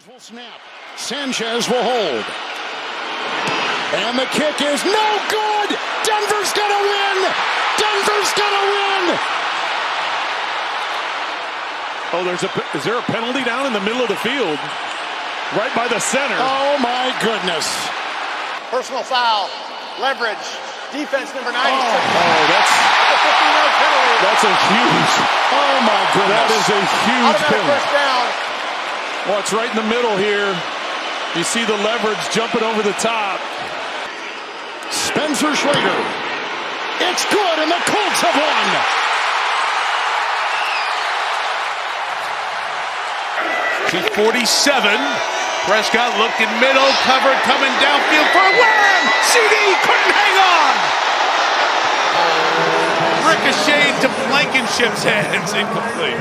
Full snap. Sanchez will hold. And the kick is no good! Denver's gonna win! Denver's gonna win! Oh, is there a penalty down in the middle of the field? Right by the center. Oh my goodness. Personal foul, leverage, defense number 96. Oh, that's a 15-yard penalty. That's a huge. Oh my goodness. That is a huge Automatic penalty. first down. Well, it's right in the middle here. You see the leverage jumping over the top. Spencer Schrader. It's good, and the Colts have won. .247. Prescott looked in middle, covered, coming downfield for a wham! CD couldn't hang on! Ricocheted to Blankenship's hands, incomplete.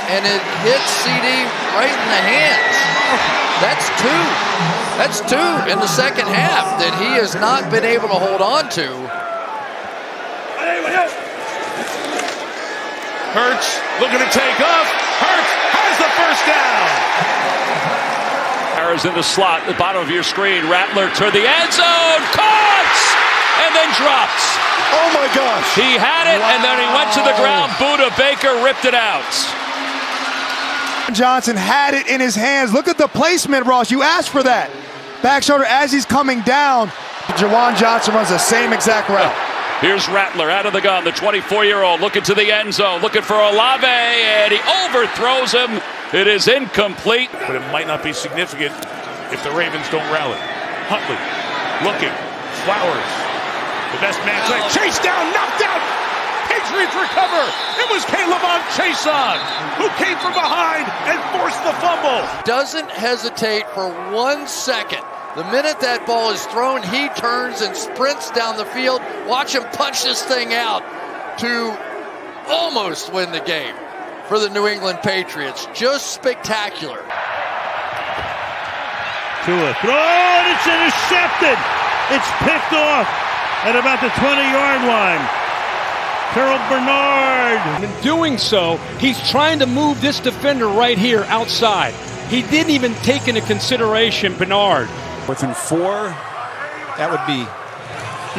And it hits CD right in the hands. That's two in the second half that he has not been able to hold on to. Hurts looking to take off. Hurts has the first down. In the slot, the bottom of your screen. Rattler to the end zone, caught, and then drops. Oh my gosh. He had it, and then he went to the ground. Buda Baker ripped it out. Johnson had it in his hands. Look at the placement, Ross. You asked for that. Back shoulder as he's coming down. Jawan Johnson runs the same exact route. Here's Rattler out of the gun, the 24-year-old looking to the end zone, looking for Olave, and he overthrows him. It is incomplete. But it might not be significant if the Ravens don't rally. Huntley looking. Flowers. The best man play. Chase down, knocked out. Patriots recover. It was Caleb Chason who came from behind and forced the fumble. Doesn't hesitate for 1 second. The minute that ball is thrown, he turns and sprints down the field. Watch him punch this thing out to almost win the game for the New England Patriots. Just spectacular. Tua throw, and it's intercepted. It's picked off at about the 20-yard line. Terrell Bernard. In doing so, he's trying to move this defender right here outside. He didn't even take into consideration Bernard. 4th and 4. That would be.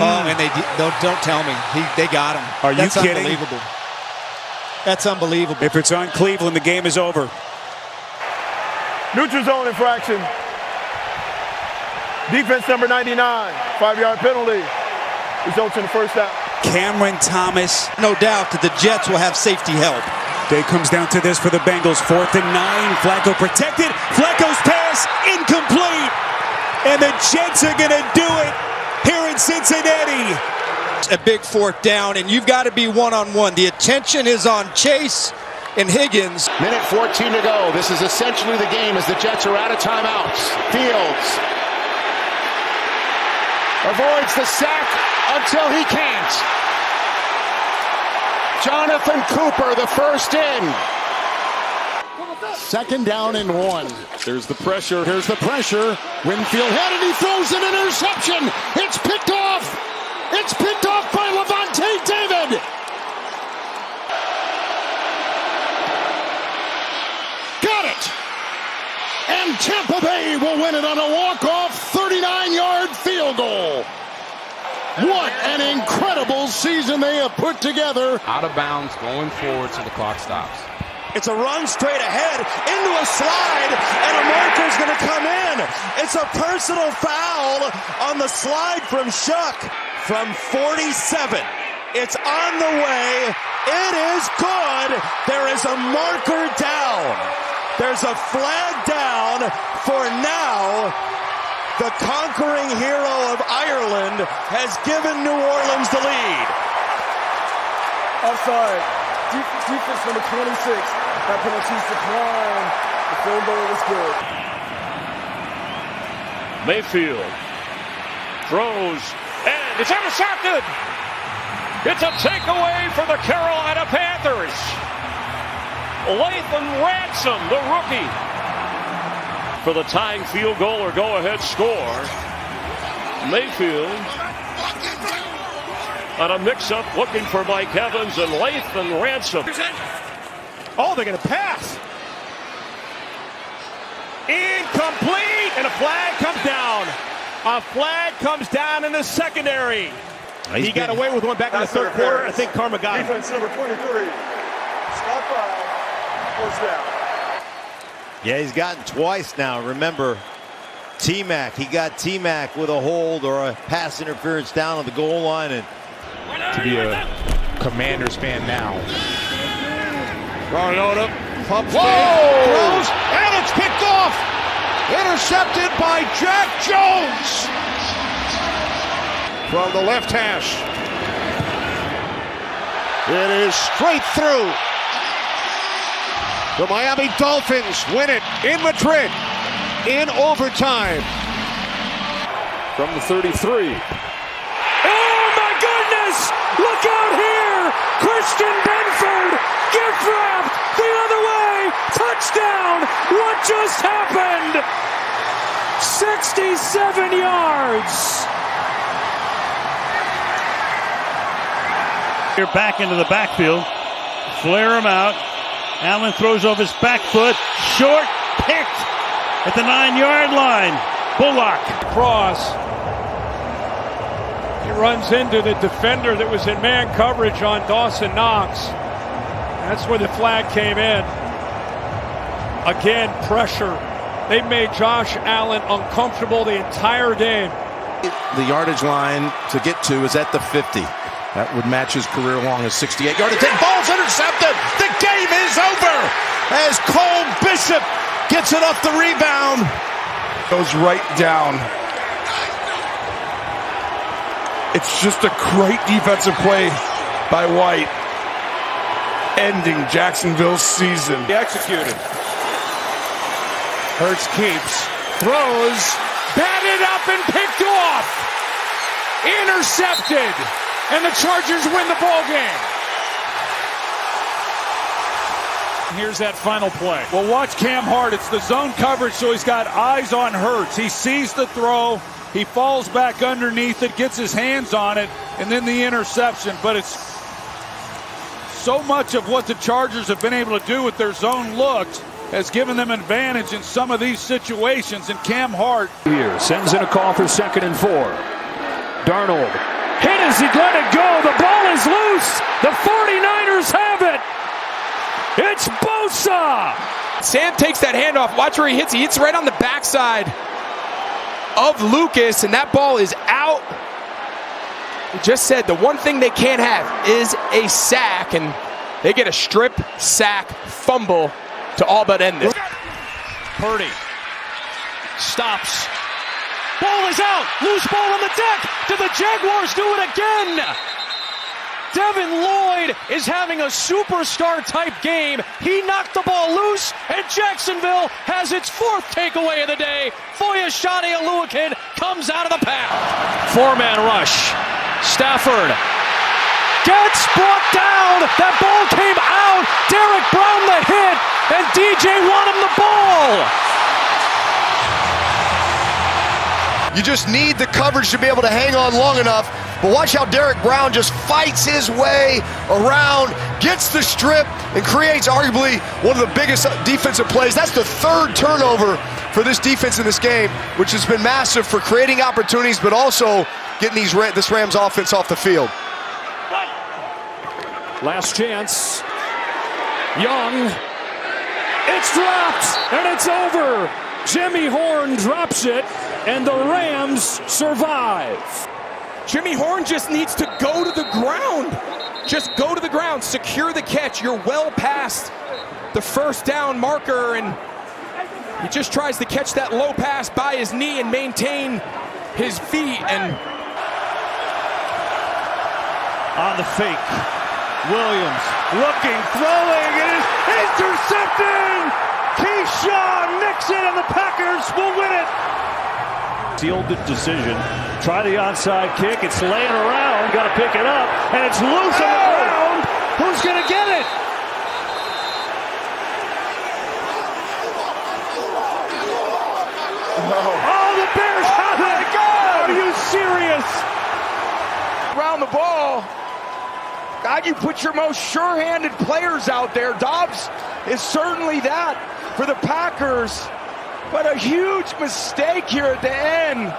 And don't tell me they got him. Are you kidding? Unbelievable. That's unbelievable. If it's on Cleveland, the game is over. Neutral zone infraction. Defense number 99. 5-yard penalty. Results in the first down. Cameron Thomas. No doubt that the Jets will have safety help. Day comes down to this for the Bengals. 4th and 9. Flacco protected. Flacco's pass incomplete. And the Jets are going to do it here in Cincinnati. A big 4th down, and you've got to be one-on-one. The attention is on Chase and Higgins. Minute 14 to go. This is essentially the game as the Jets are out of timeouts. Fields avoids the sack until he can't. Jonathan Cooper, the first in. 2nd down and 1. There's the pressure. Here's the pressure. Winfield had it. He throws an interception. It's picked off. It's picked off by Levante David. Got it. And Tampa Bay will win it on a walk-off 39-yard field goal. What an incredible season they have put together. Out of bounds, going forward so the clock stops. It's a run straight ahead into a slide, and a marker's going to come in. It's a personal foul on the slide from Shuck from 47. It's on the way. It is good. There is a marker down. There's a flag down for now. The conquering hero of Ireland has given New Orleans the lead. Offside. Defense number 26. That penalty's declined. The field goal was good. Mayfield throws, and it's intercepted. It's a takeaway for the Carolina Panthers. Lathan Ransom, the rookie, for the tying field goal or go-ahead score. Mayfield on a mix-up looking for Mike Evans and Lathan Ransom. Oh, they're going to pass. Incomplete, and a flag comes down. A flag comes down in the secondary. He got away with one back in the third quarter. I think Karma got him. Defense number 23. Stop foul. First down. Yeah, he's gotten twice now. Remember, T-Mac. He got T-Mac with a hold or a pass interference down on the goal line. And to be a Commanders fan now. Mariota pumps throws, and it's picked off. Intercepted by Jack Jones. From the left hash. It is straight through. The Miami Dolphins win it in Madrid in overtime. From the 33. Oh my goodness! Look out here! Christian Benford gift wrapped the other way! Touchdown! What just happened? 67 yards! Here back into the backfield. Flare him out. Allen throws off his back foot. Short, picked at the 9-yard line. Bullock. Cross. He runs into the defender that was in man coverage on Dawson Knox. That's where the flag came in. Again, pressure. They made Josh Allen uncomfortable the entire game. The yardage line to get to is at the 50. That would match his career long as 68 yardage. And ball's intercepted. The game is over as Cole Bishop gets it off the rebound. Goes right down. It's just a great defensive play by White, ending Jacksonville's season. He executed. Hurts keeps, throws, batted up and picked off. Intercepted. And the Chargers win the ball game. Here's that final play. Well, watch Cam Hart. It's the zone coverage, so he's got eyes on Hurts. He sees the throw. He falls back underneath it, gets his hands on it, and then the interception. But it's so much of what the Chargers have been able to do with their zone looks has given them an advantage in some of these situations. And Cam Hart Here sends in a call for 2nd and 4. Darnold. Hit as he let it go. The ball is loose. The 49ers have it. It's Bosa. Sam takes that handoff. Watch where he hits. He hits right on the backside of Lucas, and that ball is out. We just said the one thing they can't have is a sack, and they get a strip, sack, fumble to all but end this. Purdy stops. Ball is out. Loose ball on the deck. Did the Jaguars do it again? Devin Lloyd is having a superstar type game. He knocked the ball loose, and Jacksonville has its 4th takeaway of the day. Foyashani Aluakin comes out of the pack. 4-man rush. Stafford gets brought down. That ball came out. Derek Brown the hit, and DJ won him the ball. You just need the coverage to be able to hang on long enough. But watch how Derek Brown just fights his way around, gets the strip, and creates arguably one of the biggest defensive plays. That's the 3rd turnover for this defense in this game, which has been massive for creating opportunities, but also getting this Rams offense off the field. Last chance. Young. It's dropped, and it's over. Jimmy Horn drops it, and the Rams survive. Jimmy Horn just needs to go to the ground. Just go to the ground. Secure the catch. You're well past the 1st down marker, and he just tries to catch that low pass by his knee and maintain his feet. And on the fake. Williams looking, throwing, it is intercepted! Keyshawn Nixon and the Packers will win it. Sealed the decision. Try the onside kick. It's laying around. Got to pick it up, and it's loose on the ground. Who's going to get it? Oh, the Bears have it! Are you serious? around the ball. God, you put your most sure-handed players out there. Dobbs is certainly that for the Packers. But a huge mistake here at the end.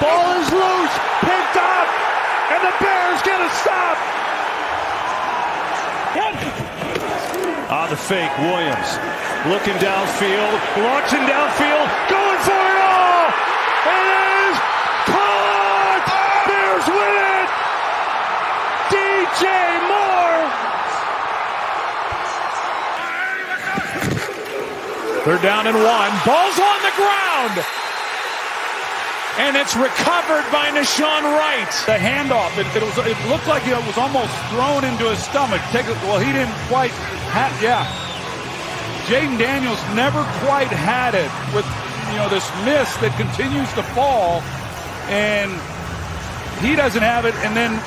Ball is loose, picked up, and the Bears get a stop. On the fake, Williams looking downfield, launching downfield, going for it all. It is caught. Bears win it. DJ Moore. They're down and 1. Ball's on the ground. And it's recovered by Nashawn Wright. The handoff, it looked like it was almost thrown into his stomach. Well, he didn't quite have, Jaden Daniels never quite had it with, this miss that continues to fall. And he doesn't have it. And then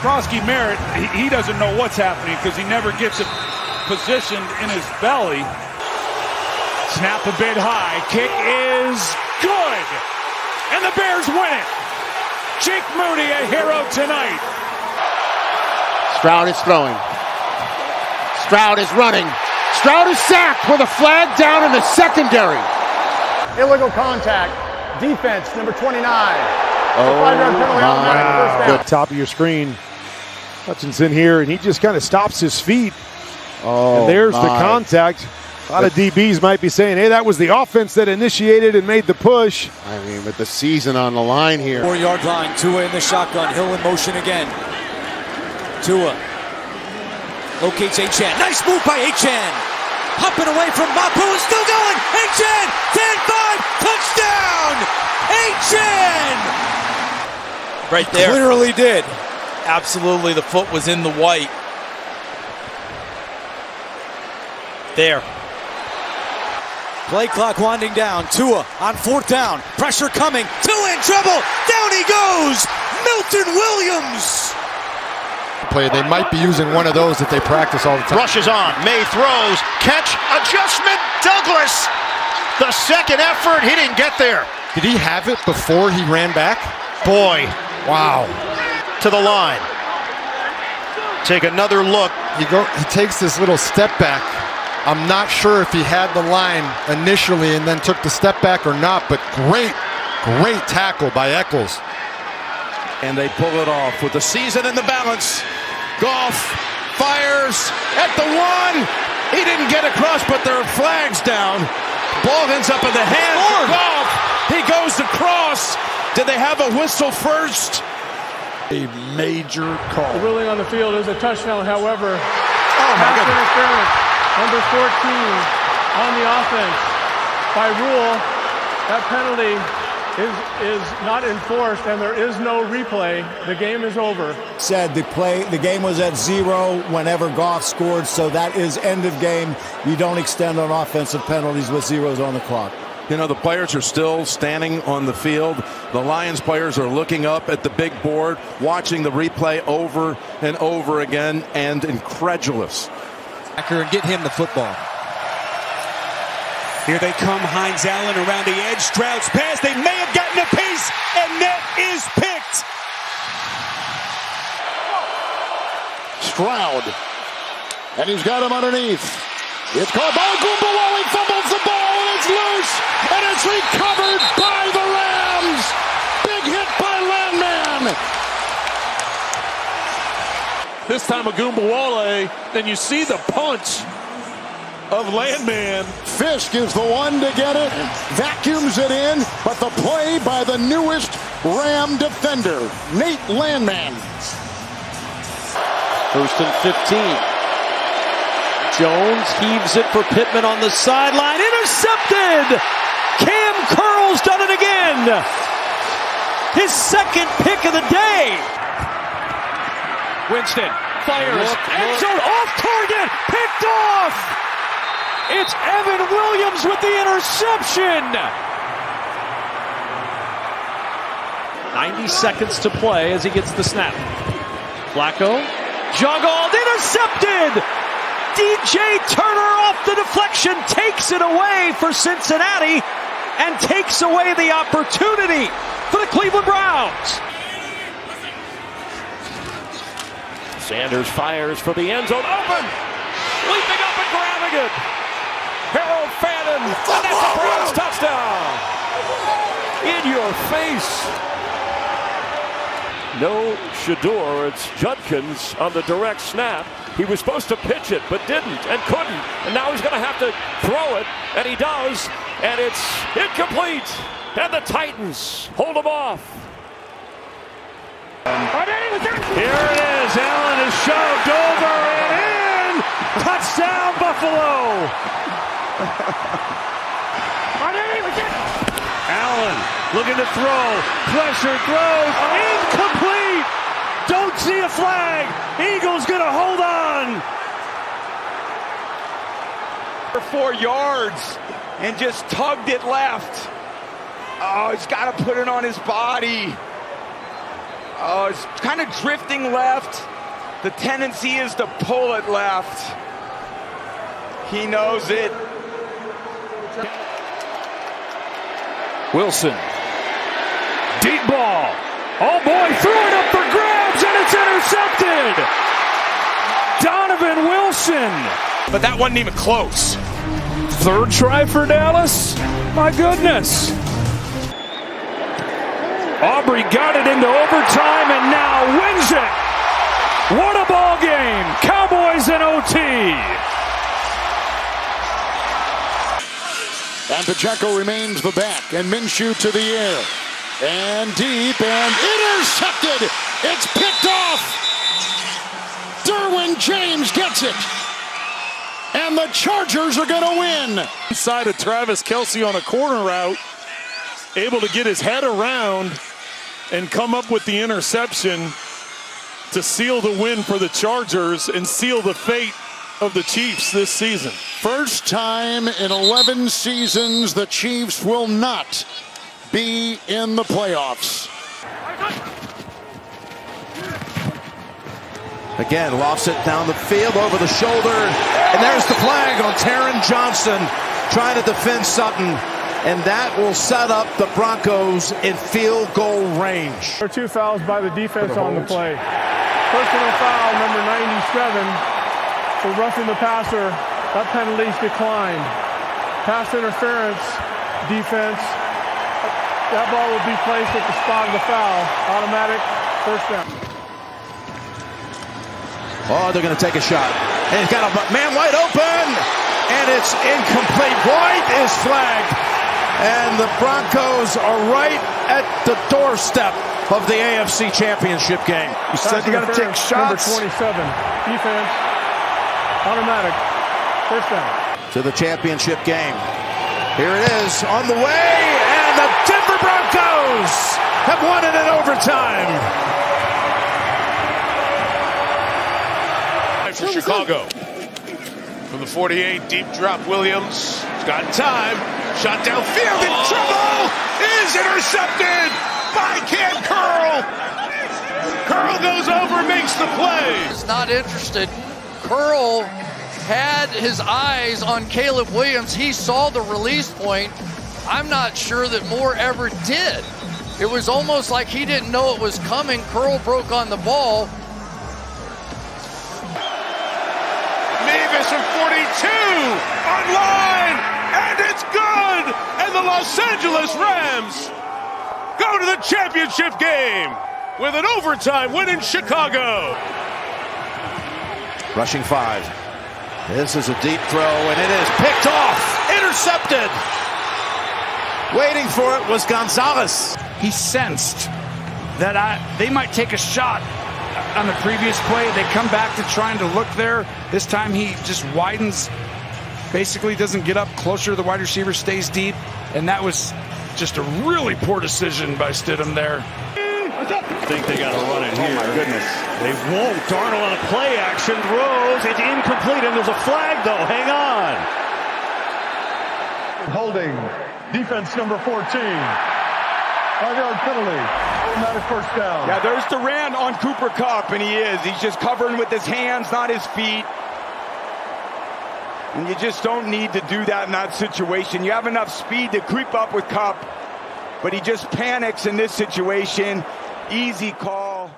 Krosky Merritt, he doesn't know what's happening because he never gets it positioned in his belly. Snap a bit high. Kick is good. And the Bears win it. Jake Moody, a hero tonight. Stroud is throwing. Stroud is running. Stroud is sacked with a flag down in the secondary. Illegal contact. Defense, number 29. Oh, 5-yard penalty on first down. Top of your screen. Hutchinson here, and he just kind of stops his feet. Oh, and there's the contact. A lot of DBs might be saying, hey, that was the offense that initiated and made the push. I mean, with the season on the line here. 4-yard line, Tua in the shotgun, Hill in motion again. Tua locates Achane. Nice move by Achane. Hopping away from Mapu and still going. Achane, 10-5, touchdown! Achane! Right there. Clearly did. Absolutely, the foot was in the white. There. Play clock winding down. Tua on 4th down. Pressure coming. Tua in trouble. Down he goes. Milton Williams. They might be using one of those that they practice all the time. Rushes on. May throws. Catch. Adjustment. Douglas. The second effort. He didn't get there. Did he have it before he ran back? Boy. Wow. To the line. Take another look. He takes this little step back. I'm not sure if he had the line initially and then took the step back or not, but great tackle by Eccles. And they pull it off with the season in the balance. Goff fires at the 1. He didn't get across, but there are flags down. Ball ends up in the hands of Goff. He goes across. Did they have a whistle first? A major call. The ruling on the field is a touchdown, however. My goodness. Interference. Number 14 on the offense. By rule, that penalty is not enforced, and there is no replay. The game is over. Said the game was at 0 whenever Goff scored, so that is end of game. You don't extend on offensive penalties with zeros on the clock. The players are still standing on the field. The Lions players are looking up at the big board, watching the replay over and over again, and incredulous. And get him the football. Here they come, Hines Allen around the edge. Stroud's pass. They may have gotten a piece, and net is picked. Stroud. And he's got him underneath. It's caught by Gumbawali. Fumbles the ball, and it's loose. And it's recovered by the Rams. Big hit by Landman. This time Agumbawale, then you see the punch of Landman. Fisk is the one to get it, vacuums it in, but the play by the newest Ram defender, Nate Landman. 1st and 15. Jones heaves it for Pittman on the sideline. Intercepted! Cam Curl's done it again! His second pick of the day! Winston fires. End zone off target. Picked off. It's Evan Williams with the interception. 90 seconds to play as he gets the snap. Flacco. Juggled. Intercepted. DJ Turner off the deflection. Takes it away for Cincinnati and takes away the opportunity for the Cleveland Browns. Sanders fires for the end zone. Open! Leaping up and grabbing it! Harold Fannin, and that's a Browns touchdown. In your face. No Shador, it's Judkins on the direct snap. He was supposed to pitch it, but didn't and couldn't. And now he's going to have to throw it, and he does. And it's incomplete. And the Titans hold him off. Here it is. Allen is shoved over and in. Touchdown, Buffalo. Allen looking to throw. Pressure throws. Incomplete. Don't see a flag. Eagles going to hold on. For 4 yards and just tugged it left. Oh, he's got to put it on his body. Oh, it's kind of drifting left. The tendency is to pull it left. He knows it. Wilson. Deep ball. Oh boy, threw it up for grabs and it's intercepted. Donovan Wilson. But that wasn't even close. Third try for Dallas. My goodness. Aubrey got it into overtime and now wins it. What a ball game. Cowboys in OT. And Pacheco remains the back, and Minshew to the air. And deep, and intercepted! It's picked off! Derwin James gets it! And the Chargers are going to win! Inside of Travis Kelce on a corner route, able to get his head around and come up with the interception to seal the win for the Chargers and seal the fate of the Chiefs this season. First time in 11 seasons the Chiefs will not be in the playoffs. Again, lofts it down the field over the shoulder. And there's the flag on Taron Johnson trying to defend Sutton. And that will set up the Broncos in field goal range. There are 2 fouls by the defense on the play. Personal foul, number 97, for roughing the passer. That penalty's declined. Pass interference, defense. That ball will be placed at the spot of the foul. Automatic first down. Oh, they're going to take a shot. And he's got a man wide open. And it's incomplete. White is flagged. And the Broncos are right at the doorstep of the AFC Championship game. You said you got to take shots. Number 27, defense, automatic, first down. To the championship game. Here it is on the way, and the Denver Broncos have won it in overtime. For Chicago. From the 48, deep drop Williams. He's got time. Shot downfield and tremble is intercepted by Cam Curl. Curl goes over, makes the play. He's not interested. Curl had his eyes on Caleb Williams. He saw the release point. I'm not sure that Moore ever did. It was almost like he didn't know it was coming. Curl broke on the ball. Mavis from 42 online, and it's good. And the Los Angeles Rams go to the championship game with an overtime win in Chicago. Rushing 5. This is a deep throw, and it is picked off. Intercepted. Waiting for it was Gonzalez. He sensed that they might take a shot on the previous play. They come back to trying to look there. This time he just widens, basically doesn't get up closer to the wide receiver, stays deep, and that was just a really poor decision by Stidham there. I think they got to run it here. Oh, my goodness. They won't. Darnold on a play action throws. It's incomplete, and there's a flag, though. Hang on. Holding, defense number 14. 5-yard penalty. Automatic first down. Yeah, there's Durant on Cooper Kupp, and he's just covering with his hands, not his feet. And you just don't need to do that in that situation. You have enough speed to creep up with Kupp, but he just panics in this situation. Easy call.